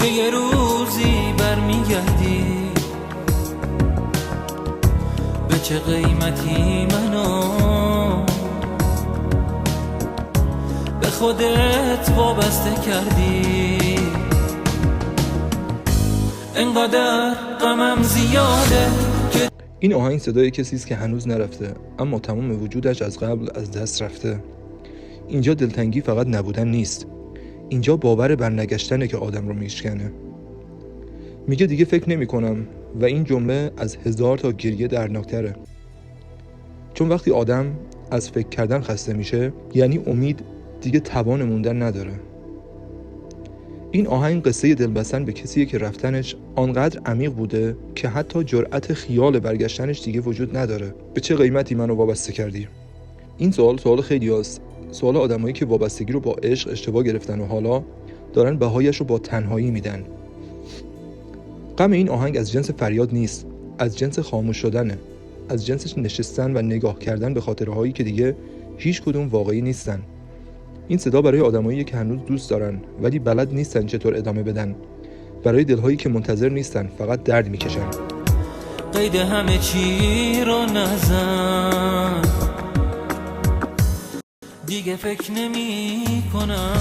که یه روزی برمیگردی، به چه قیمتی منو به خودت وابسته کردی. انقدر غمم زیاده که این آهنگ صدای کسی است که هنوز نرفته، اما تمام وجودش از قبل از دست رفته. اینجا دلتنگی فقط نبودن نیست، اینجا باور بر نگشتنه که آدم رو میشکنه. میگه دیگه فکر نمی کنم و این جمله از 1000 تا گریه دردناکتره. چون وقتی آدم از فکر کردن خسته میشه، یعنی امید دیگه توان موندن نداره. این آهنگ قصه دلبستن به کسیه که رفتنش آنقدر عمیق بوده که حتی جرأت خیال برگشتنش دیگه وجود نداره. به چه قیمتی منو وابسته کردی؟ این سوال خیلی هست. سوال آدمایی که وابستگی رو با عشق اشتباه گرفتن و حالا دارن بهایش رو با تنهایی میدن. غم این آهنگ از جنس فریاد نیست، از جنس خاموش شدنه، از جنسش نشستن و نگاه کردن به خاطرهایی که دیگه هیچ کدوم واقعی نیستن. این صدا برای آدمایی که هنوز دوست دارن ولی بلد نیستن چطور ادامه بدن، برای دلهایی که منتظر نیستن، فقط درد میکشن. قید همه چی رو نزن، دیگه فکر نمی کنم